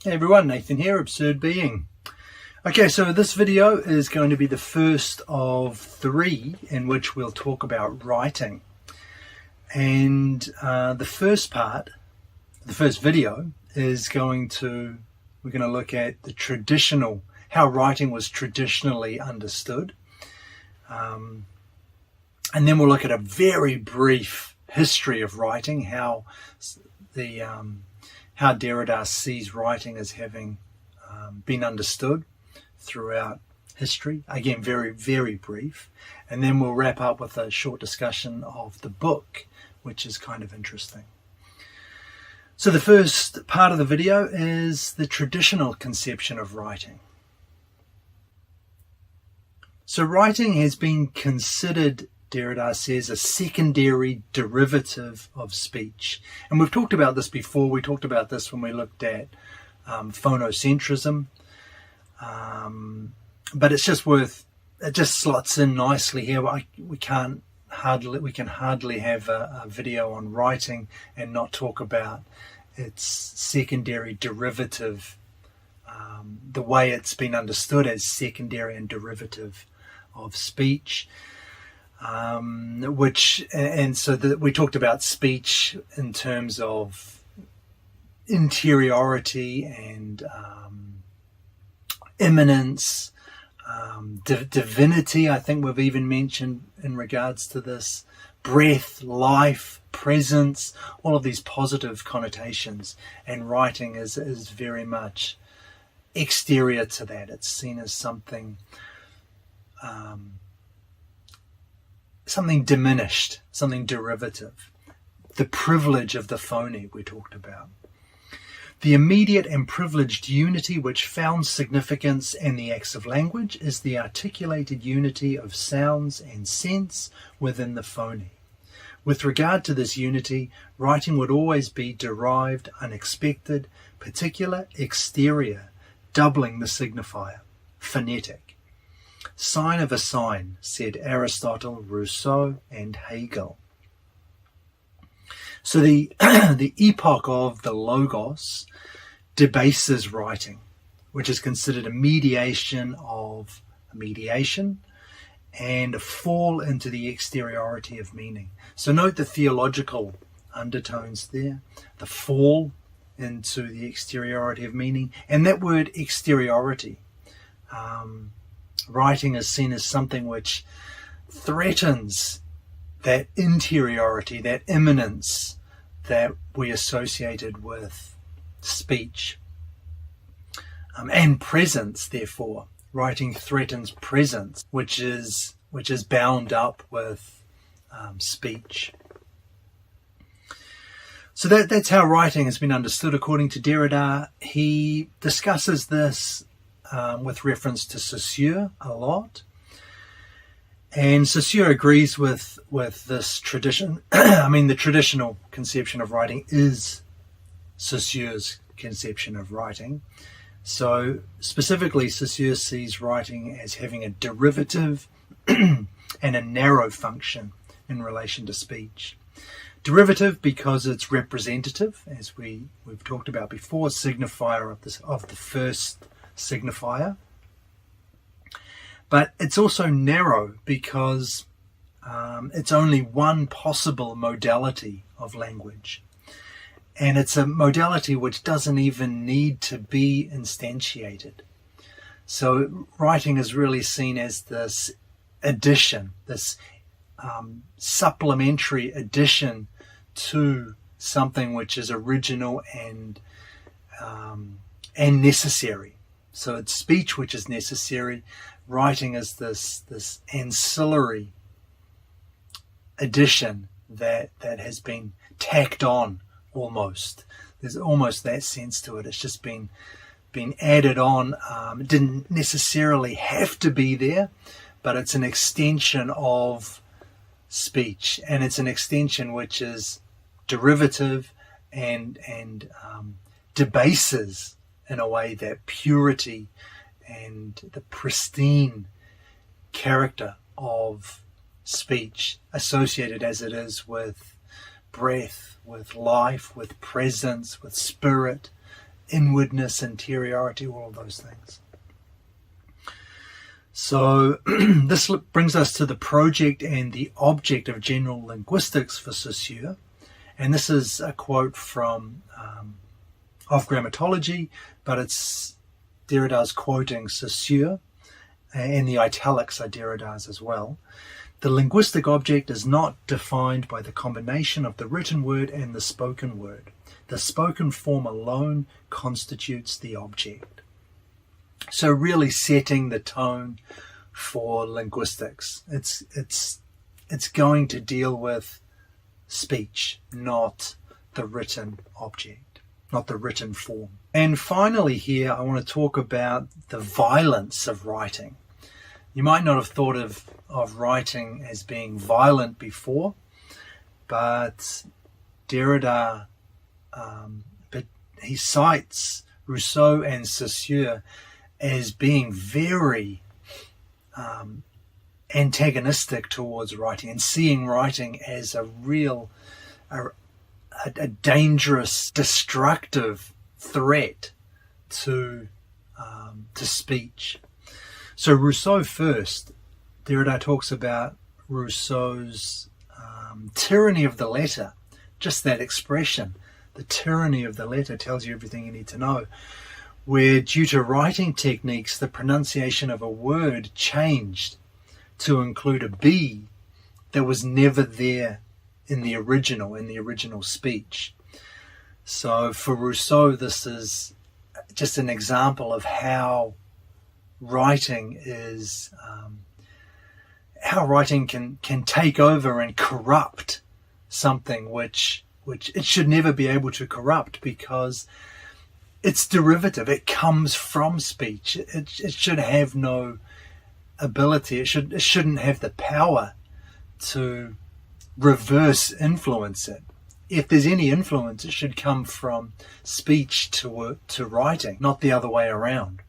Hey everyone, Nathan here, Absurd Being. Okay, so this video is going to be the first of three in which we'll talk about writing. And the first video is we're going to look at the traditional, how writing was traditionally understood. And then we'll look at a very brief history of writing, how Derrida sees writing as having been understood throughout history. Again, very, very brief. And then we'll wrap up with a short discussion of the book, which is kind of interesting. So the first part of the video is the traditional conception of writing. So writing has been considered, Derrida says, a secondary derivative of speech. And we've talked about this before. We talked about this when we looked at phonocentrism. But it just slots in nicely here. We can hardly have a video on writing and not talk about its secondary derivative, the way it's been understood as secondary and derivative of speech. We talked about speech in terms of interiority and immanence, divinity. I think we've even mentioned in regards to this, breath, life, presence, all of these positive connotations, and writing is very much exterior to that. It's seen as something diminished, something derivative. The privilege of the phony we talked about. The immediate and privileged unity which founds significance in the acts of language is the articulated unity of sounds and sense within the phony. With regard to this unity, writing would always be derived, unexpected, particular, exterior, doubling the signifier, phonetic. Sign of a sign, said Aristotle, Rousseau, and Hegel. So the epoch of the Logos debases writing, which is considered a mediation and a fall into the exteriority of meaning. So note the theological undertones there, the fall into the exteriority of meaning, and that word exteriority. Writing is seen as something which threatens that interiority, that immanence that we associated with speech. And presence, therefore. Writing threatens presence, which is bound up with speech. So that's how writing has been understood according to Derrida. He discusses this with reference to Saussure a lot. And Saussure agrees with this tradition. I mean, the traditional conception of writing is Saussure's conception of writing. So specifically, Saussure sees writing as having a derivative and a narrow function in relation to speech. Derivative because it's representative, as we've talked about before, signifier of the first signifier. But it's also narrow because it's only one possible modality of language. And it's a modality which doesn't even need to be instantiated. So writing is really seen as this addition, this supplementary addition to something which is original and necessary. So it's speech which is necessary. Writing is this ancillary addition that has been tacked on almost. There's almost that sense to it. It's just been added on. It didn't necessarily have to be there, but it's an extension of speech, and it's an extension which is derivative and debases in a way that purity and the pristine character of speech, associated as it is with breath, with life, with presence, with spirit, inwardness, interiority, all of those things. So this brings us to the project and the object of general linguistics for Saussure. And this is a quote from Of Grammatology, but it's Derrida's quoting Saussure, and the italics are Derrida's as well. The linguistic object is not defined by the combination of the written word and the spoken word. The spoken form alone constitutes the object. So really setting the tone for linguistics. It's going to deal with speech, not the written object, not the written form. And finally here, I want to talk about the violence of writing. You might not have thought of writing as being violent before, but Derrida, but he cites Rousseau and Saussure as being very antagonistic towards writing, and seeing writing as a real, a dangerous, destructive threat to speech. So Rousseau first, Derrida talks about Rousseau's tyranny of the letter. Just that expression, the tyranny of the letter, tells you everything you need to know. Where due to writing techniques, the pronunciation of a word changed to include a B that was never there in the original speech. So for Rousseau, this is just an example of how writing is, how writing can take over and corrupt something which it should never be able to corrupt, because it's derivative. It comes from speech. It should have no ability. It shouldn't have the power to reverse influence it. If there's any influence, it should come from speech to writing, not the other way around.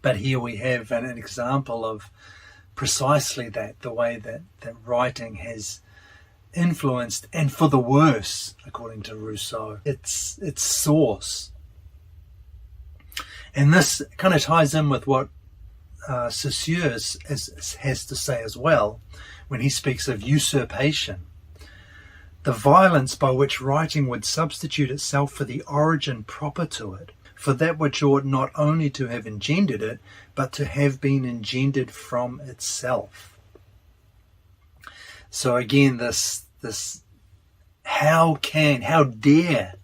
But here we have an example of precisely that, the way that writing has influenced, and for the worse, according to Rousseau, its source. And this kind of ties in with what Saussure has to say as well when he speaks of usurpation. The violence by which writing would substitute itself for the origin proper to it, for that which ought not only to have engendered it, but to have been engendered from itself. So again, this how dare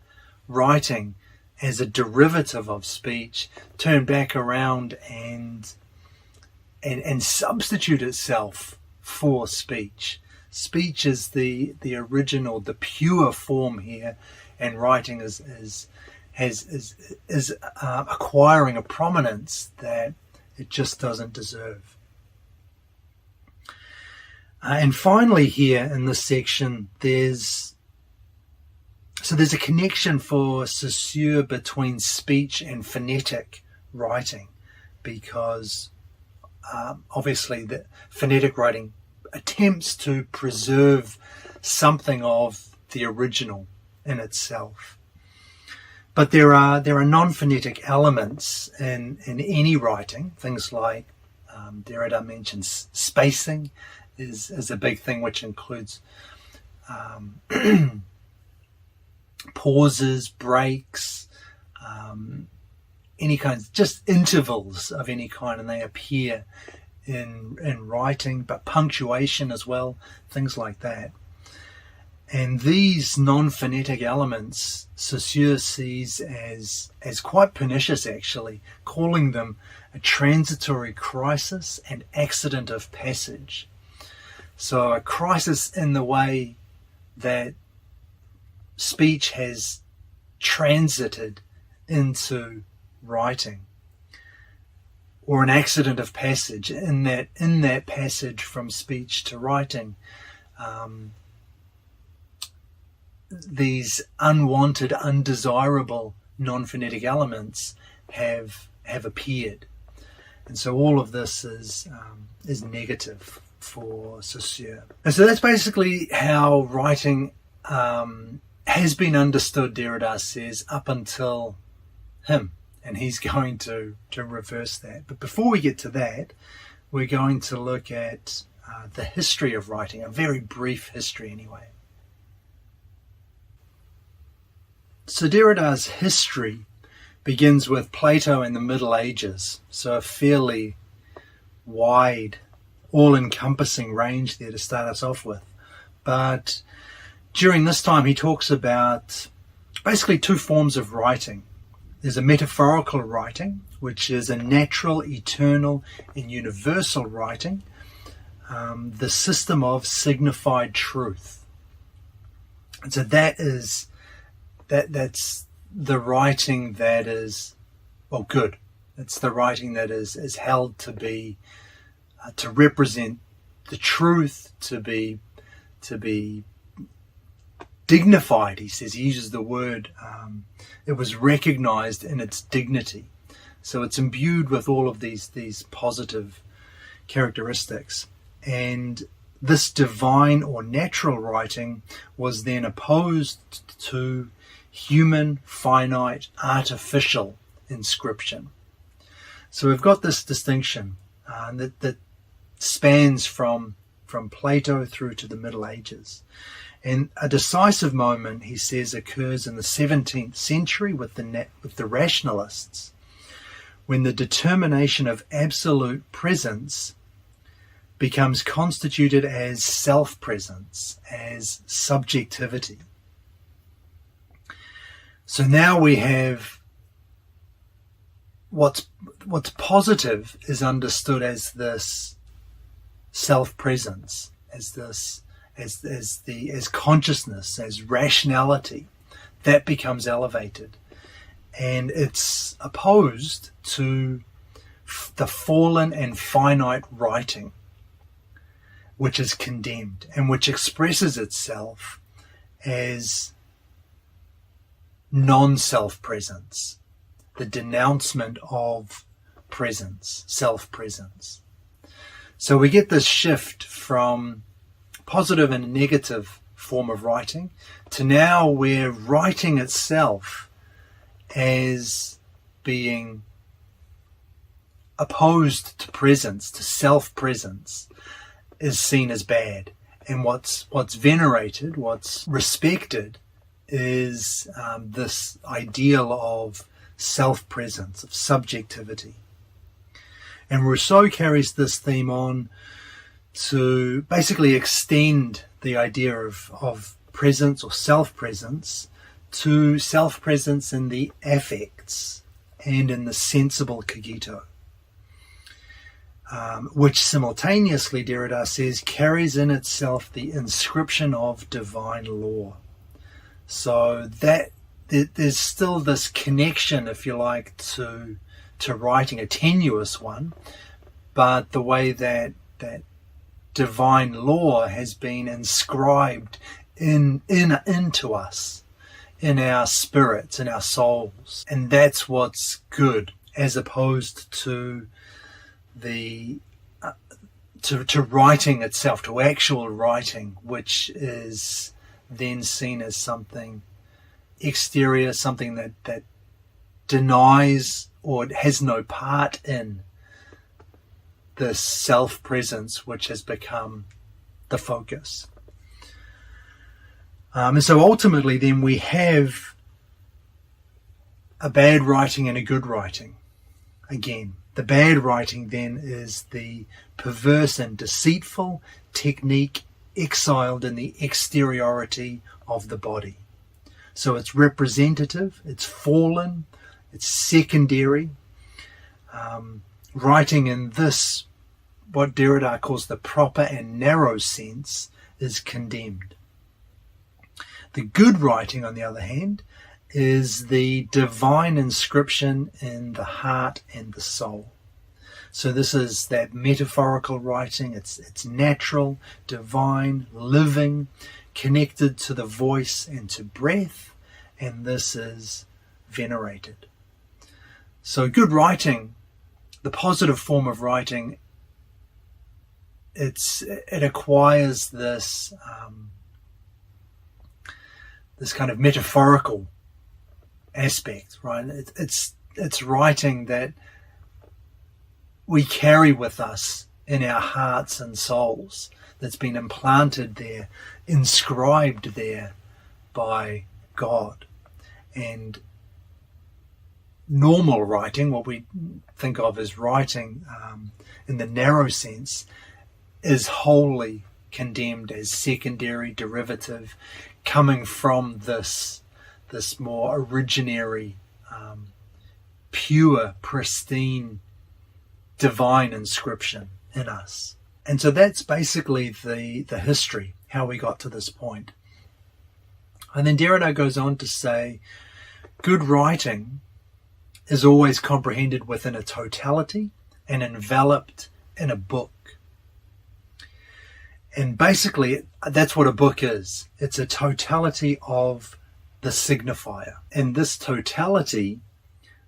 writing as a derivative of speech turn back around and substitute itself for speech. Speech is the original, the pure form here, and writing is acquiring a prominence that it just doesn't deserve. And finally here in this section, there's a connection for Saussure between speech and phonetic writing, because obviously the phonetic writing attempts to preserve something of the original in itself. But there are non-phonetic elements in any writing. Things like Derrida mentions spacing is a big thing, which includes pauses, breaks, any kinds, just intervals of any kind, and they appear in writing, but punctuation as well, things like that. And these non-phonetic elements Saussure sees as quite pernicious, actually, calling them a transitory crisis and accident of passage. So a crisis in the way that speech has transited into writing, or an accident of passage in that passage from speech to writing. These unwanted, undesirable non-phonetic elements have appeared, and so all of this is negative for Saussure. And so that's basically how writing has been understood, Derrida says, up until him, and he's going to reverse that. But before we get to that, we're going to look at the history of writing, a very brief history anyway. So Derrida's history begins with Plato and the Middle Ages, so a fairly wide, all-encompassing range there to start us off with. But during this time, he talks about basically two forms of writing. There's a metaphorical writing, which is a natural, eternal, and universal writing, the system of signified truth. And so that's the writing that is, well, good. It's the writing that is held to be, to represent the truth, to be dignified, he says. He uses the word, it was recognized in its dignity. So it's imbued with all of these positive characteristics. And this divine or natural writing was then opposed to human, finite, artificial inscription. So we've got this distinction that spans from Plato through to the Middle Ages. And a decisive moment, he says, occurs in the 17th century with the rationalists, when the determination of absolute presence becomes constituted as self-presence, as subjectivity. So now we have what's positive is understood as this self-presence, as consciousness, as rationality. That becomes elevated, and it's opposed to the fallen and finite writing, which is condemned and which expresses itself as non-self-presence, the denouncement of presence, self-presence. So we get this shift from positive and negative form of writing to now we're writing itself as being opposed to presence, to self-presence, is seen as bad. And what's venerated, what's respected, is this ideal of self-presence, of subjectivity. And Rousseau carries this theme on to basically extend the idea of presence or self-presence to self-presence in the affects and in the sensible cogito, which simultaneously, Derrida says, carries in itself the inscription of divine law. So that there's still this connection, if you like, to writing, a tenuous one, but the way that divine law has been inscribed into us, in our spirits, in our souls. And that's what's good, as opposed to the to writing itself, to actual writing, which is then seen as something exterior, something that denies or has no part in this self-presence which has become the focus. And so ultimately then we have a bad writing and a good writing. Again, the bad writing then is the perverse and deceitful technique exiled in the exteriority of the body. So it's representative, it's fallen, it's secondary. Writing in this, what Derrida calls the proper and narrow sense, is condemned. The good writing, on the other hand, is the divine inscription in the heart and the soul. So this is that metaphorical writing. It's natural, divine, living, connected to the voice and to breath, and this is venerated. So good writing, the positive form of writing, it acquires this this kind of metaphorical aspect, right? It's writing that we carry with us in our hearts and souls, that's been implanted there, inscribed there by God. And normal writing, what we think of as writing in the narrow sense, is wholly condemned as secondary, derivative, coming from this more originary, pure, pristine, divine inscription in us. And so that's basically the history, how we got to this point. And then Derrida goes on to say, good writing is always comprehended within a totality and enveloped in a book. And basically, that's what a book is. It's a totality of the signifier. And this totality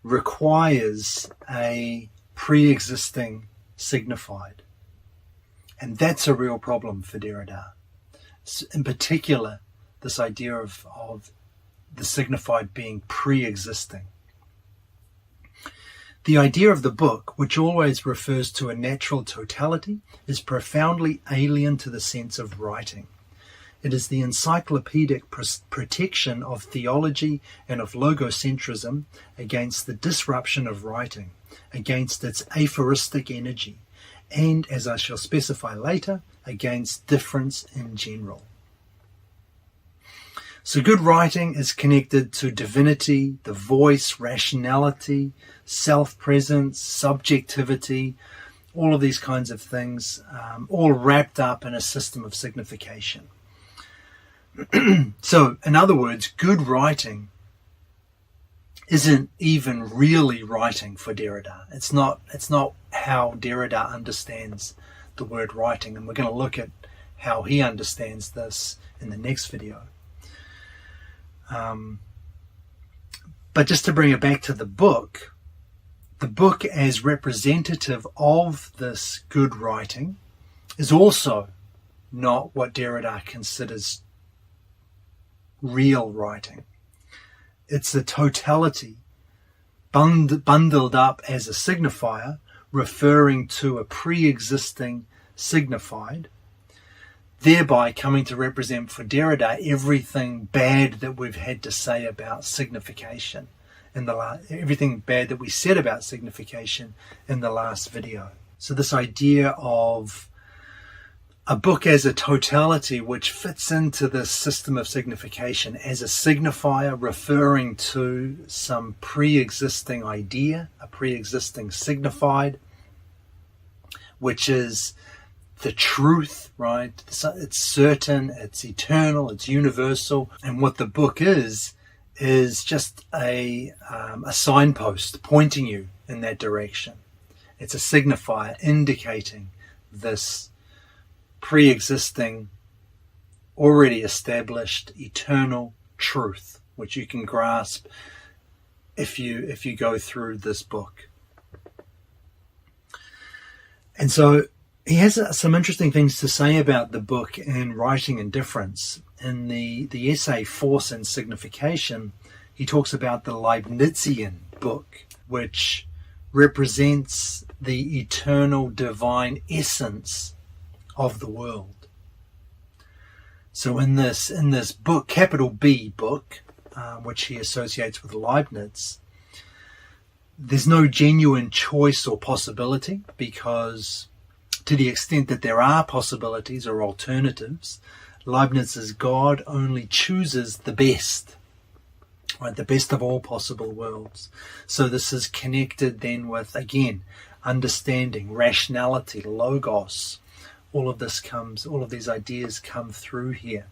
requires a pre-existing signified. And that's a real problem for Derrida. In particular, this idea of the signified being pre-existing. The idea of the book, which always refers to a natural totality, is profoundly alien to the sense of writing. It is the encyclopedic protection of theology and of logocentrism against the disruption of writing, against its aphoristic energy, and, as I shall specify later, against difference in general. So good writing is connected to divinity, the voice, rationality, self-presence, subjectivity, all of these kinds of things, all wrapped up in a system of signification. So, in other words, good writing isn't even really writing for Derrida. It's not how Derrida understands the word writing, and we're going to look at how he understands this in the next video. But just to bring it back to the book as representative of this good writing is also not what Derrida considers real writing. It's the totality bundled up as a signifier, referring to a pre-existing signified, thereby coming to represent for Derrida everything bad that we've had to say about signification everything bad that we said about signification in the last video. So this idea of a book as a totality which fits into this system of signification as a signifier referring to some pre-existing idea, a pre-existing signified, which is the truth, right? It's certain, it's eternal, it's universal. And what the book is just a signpost pointing you in that direction. It's a signifier indicating this pre-existing, already established, eternal truth, which you can grasp if you go through this book. And so he has some interesting things to say about the book in Writing and Difference. In the essay Force and Signification, he talks about the Leibnizian book, which represents the eternal divine essence of the world. So in this book, capital B book, which he associates with Leibniz, there's no genuine choice or possibility, because to the extent that there are possibilities or alternatives, Leibniz's God only chooses the best, right? The best of all possible worlds. So this is connected then with, again, understanding, rationality, logos. All of these ideas come through here.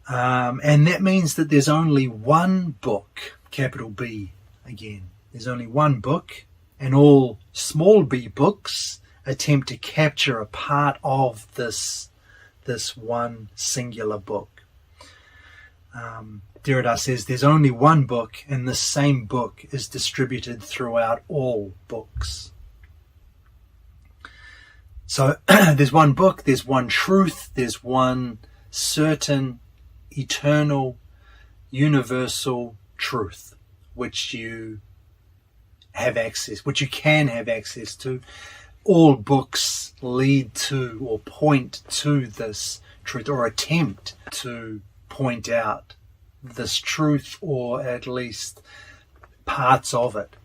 And that means that there's only one book, capital B again. There's only one book, and all small b books attempt to capture a part of this one singular book. Derrida says there's only one book, and this same book is distributed throughout all books. So there's one book, there's one truth, there's one certain, eternal, universal, truth, which you can have access to. All books lead to or point to this truth, or attempt to point out this truth, or at least parts of it.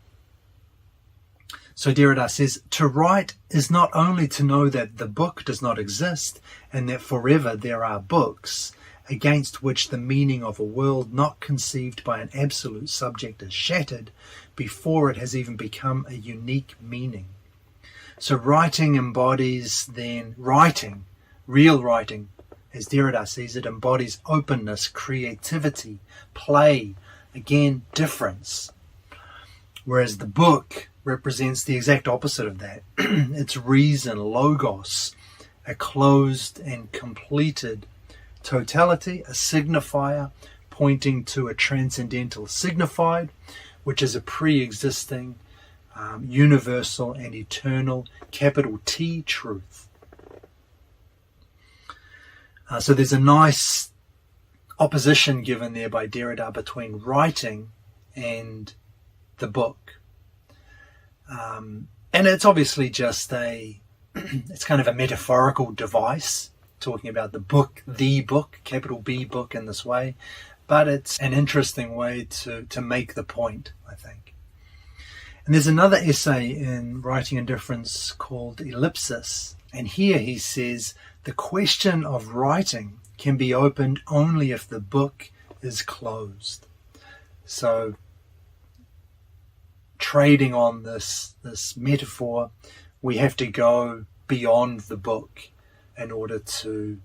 So Derrida says, to write is not only to know that the book does not exist and that forever there are books, against which the meaning of a world not conceived by an absolute subject is shattered before it has even become a unique meaning. So writing embodies then writing, real writing, as Derrida sees it, embodies openness, creativity, play, again, difference. Whereas the book represents the exact opposite of that. It's reason, logos, a closed and completed totality, a signifier pointing to a transcendental signified, which is a pre-existing, universal and eternal, capital T, truth. So there's a nice opposition given there by Derrida between writing and the book. And it's obviously just it's kind of a metaphorical device, talking about the book, capital B book in this way. But it's an interesting way to make the point, I think. And there's another essay in Writing and Difference called Ellipsis. And here he says, the question of writing can be opened only if the book is closed. So trading on this metaphor, we have to go beyond the book in order to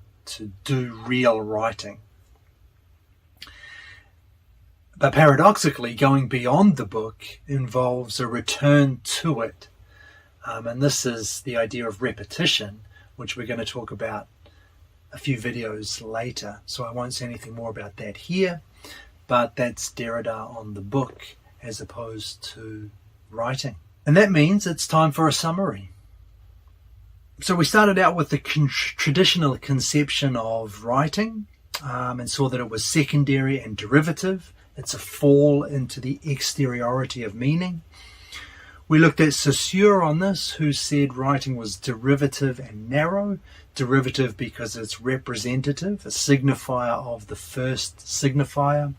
do real writing. But paradoxically, going beyond the book involves a return to it. And this is the idea of repetition, which we're going to talk about a few videos later. So I won't say anything more about that here, but that's Derrida on the book as opposed to writing. And that means it's time for a summary. So we started out with the traditional conception of writing and saw that it was secondary and derivative. It's a fall into the exteriority of meaning. We looked at Saussure on this, who said writing was derivative and narrow. Derivative because it's representative, a signifier of the first signifier,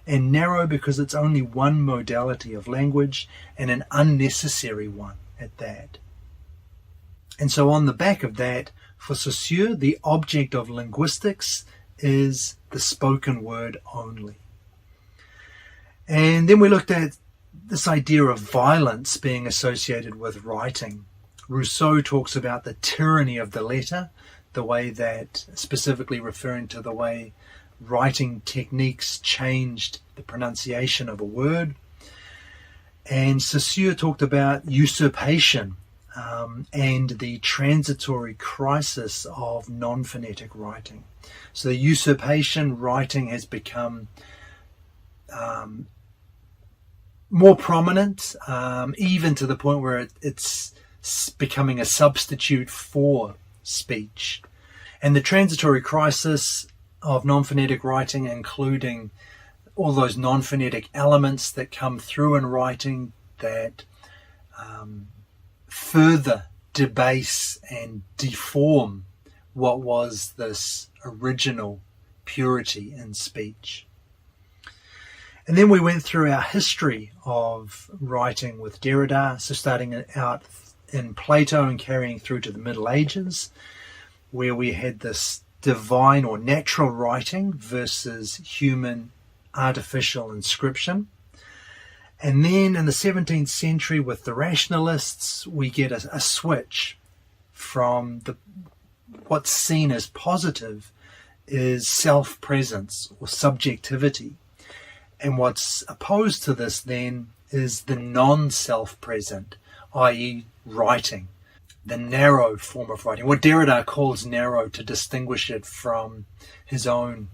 and narrow because it's only one modality of language, and an unnecessary one at that. And so on the back of that, for Saussure, the object of linguistics is the spoken word only. And then we looked at this idea of violence being associated with writing. Rousseau talks about the tyranny of the letter, the way that, specifically referring to the way writing techniques changed the pronunciation of a word. And Saussure talked about usurpation and the transitory crisis of non-phonetic writing. So the usurpation writing has become more prominent, even to the point where it's becoming a substitute for speech. And the transitory crisis of non-phonetic writing, including all those non-phonetic elements that come through in writing that further debase and deform what was this original purity in speech. And then we went through our history of writing with Derrida, so starting out in Plato and carrying through to the Middle Ages, where we had this divine or natural writing versus human artificial inscription. And then in the 17th century with the rationalists, we get a switch from what's seen as positive is self-presence or subjectivity. And what's opposed to this then is the non-self-present, i.e. writing, the narrow form of writing, what Derrida calls narrow to distinguish it from his own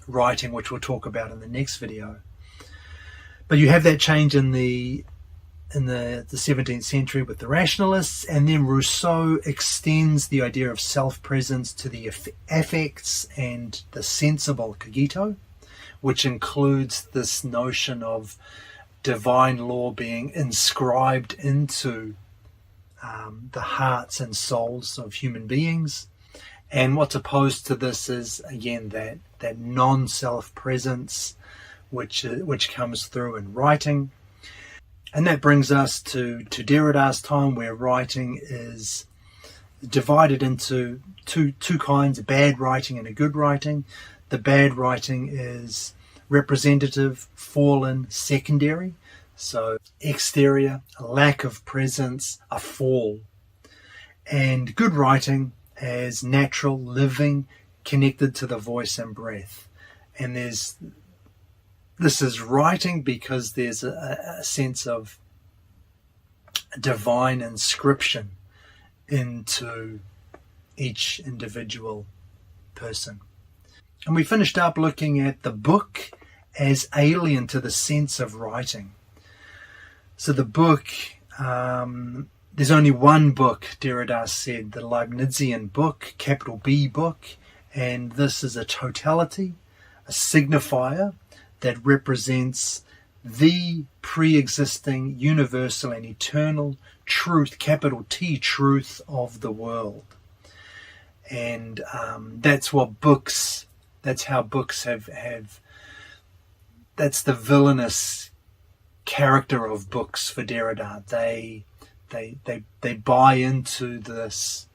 writing, which we'll talk about in the next video. But you have that change in the 17th century with the rationalists, and then Rousseau extends the idea of self-presence to the affects and the sensible cogito, which includes this notion of divine law being inscribed into the hearts and souls of human beings. And what's opposed to this is, again, that non-self presence which comes through in writing. And that brings us to Derrida's time, where writing is divided into two kinds, bad writing and a good writing. The bad writing is representative, fallen, secondary. So exterior, a lack of presence, a fall. And good writing as natural, living, connected to the voice and breath. And this is writing because there's a sense of divine inscription into each individual person. And we finished up looking at the book as alien to the sense of writing. So the book, there's only one book, Derrida said, the Leibnizian book, capital B book, and this is a totality, a signifier that represents the pre-existing, universal and eternal truth, capital T, truth of the world. And that's how books have that's the villainous character of books for Derrida. They buy into this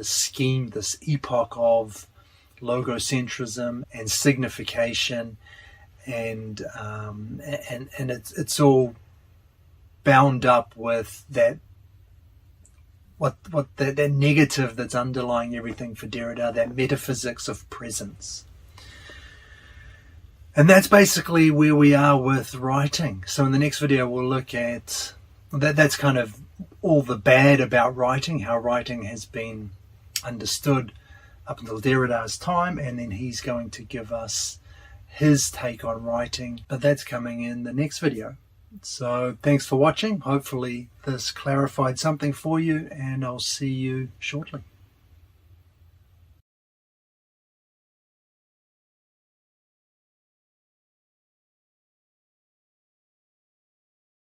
scheme, this epoch of logocentrism and signification, and it's all bound up with that negative that's underlying everything for Derrida, that metaphysics of presence. And that's basically where we are with writing. So in the next video we'll look at that's kind of all the bad about writing, how writing has been understood up until Derrida's time, and then he's going to give us his take on writing, but that's coming in the next video. So thanks for watching. Hopefully this clarified something for you, and I'll see you shortly.